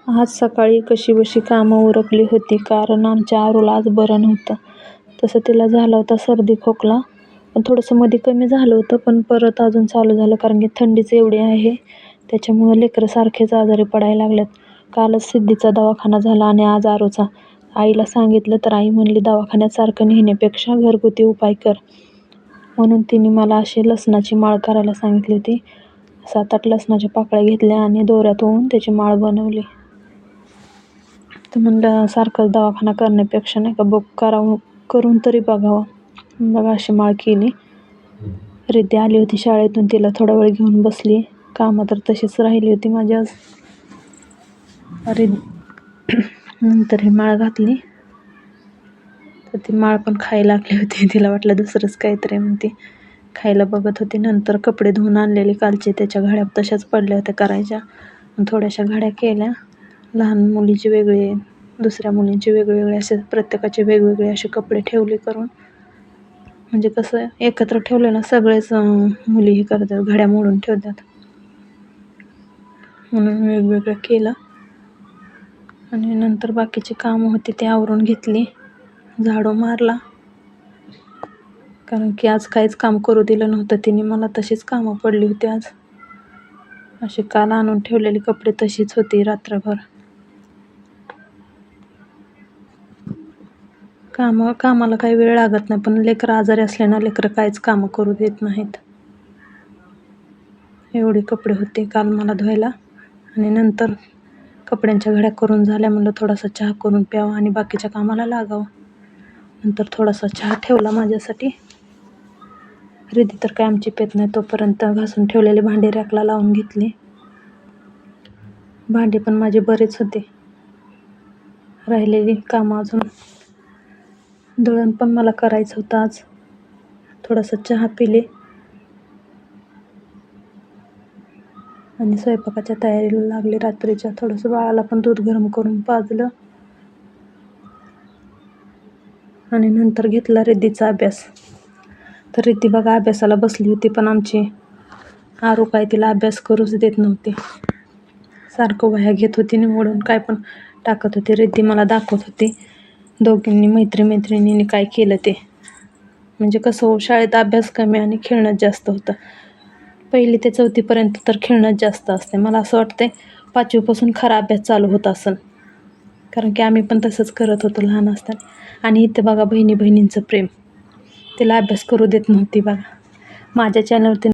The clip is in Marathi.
आज सकाळी कशीबशी कामं उरकली होती कारण आमच्या आरूला आज बरं नव्हतं. तसं तिला झाला होता सर्दी खोकला, पण थोडंसं मध्ये कमी झालं होतं, पण परत अजून चालू झालं कारण की थंडीच एवढी आहे. त्याच्यामुळं लेकरं सारखेच आजारी पडायला लागलेत. कालच सिद्धीचा दवाखाना झाला आणि आज आरूचा. आईला सांगितलं तर आई म्हणली दवाखान्यात सारखं नेण्यापेक्षा घरगुती उपाय कर. म्हणून तिने मला अशी लसणाची माळ करायला सांगितली होती. 7-8 लसणाच्या पाकळ्या घेतल्या आणि दोऱ्यात ओवून त्याची माळ बनवली. तर म्हणलं सारखं दवाखाना करण्यापेक्षा नाही का करून तरी बघावं. बघा अशी माळ केली. रिद्धी आली होती शाळेतून, तिला थोडा वेळ घेऊन बसली. कामं तर तशीच राहिली होती माझी आज. नंतर ही माळ घातली तर ती माळ पण खायला लागली होती. तिला वाटलं दुसरंच काहीतरी म्हणते, खायला बघत होती. नंतर कपडे धुवून आणलेले कालचे, त्याच्या घड्या तशाच पडल्या होत्या करायच्या. थोड्याशा घड्या केल्या, लहान मुलीचे वेगळे, दुसऱ्या मुलींचे वेगवेगळे, असे प्रत्येकाचे वेगवेगळे असे कपडे ठेवले करून. म्हणजे कसं एकत्र ठेवलं ना सगळेच मुली हे करतात, घड्या मोडून ठेवतात, म्हणून वेगवेगळं केलं. आणि नंतर बाकीची कामं होती ती आवरून घेतली, झाडू मारला. कारण की आज काहीच काम करू दिलं नव्हतं तिने मला, तशीच कामं पडली होती आज. अशी काल आणून ठेवलेली कपडे तशीच होती रात्रभर. कामाला काही वेळ लागत नाही, पण लेकरं आजारी असल्यानं लेकरं काहीच कामं करू देत नाहीत. एवढे कपडे होते काल मला धुवायला. आणि नंतर कपड्यांच्या घड्या करून झाल्या, म्हणलं थोडासा चहा करून प्यावा आणि बाकीच्या कामाला लागावं. नंतर थोडासा चहा ठेवला माझ्यासाठी. रिद्धी तर काय आमची पेत नाही, तोपर्यंत घासून ठेवलेली भांडी रॅकला लावून घेतली. भांडी पण माझे बरेच होते, राहिलेली कामं अजून. दळण पण मला करायचं होतं आज. थोडासा चहा पिले आणि स्वयंपाकाच्या तयारीला लागले रात्रीच्या. थोडंसं बाळाला पण दूध गरम करून पाजलं आणि नंतर घेतला रिद्धीचा अभ्यास. तर रिद्धी बघा अभ्यासाला बसली होती, पण आमची आरू काय तिला अभ्यास करूच देत नव्हती. सारखं वह्या घेत होती निवडून, काय पण टाकत होती. रिद्धी मला दाखवत होती दोघींनी मैत्रिणींनी काय केलं ते. म्हणजे कसं हो, शाळेत अभ्यास कमी आणि खेळणंच जास्त होतं. 1ली ते 4थीपर्यंत तर खेळणंच जास्त असते. मला असं वाटतंय 5वीपासून खरा अभ्यास चालू होत असेल, कारण की आम्ही पण तसंच करत होतो लहान असताना. आणि इथे बघा बहिणींचं प्रेम, तिला अभ्यास करू देत नव्हती बघा. माझ्या चॅनलवरती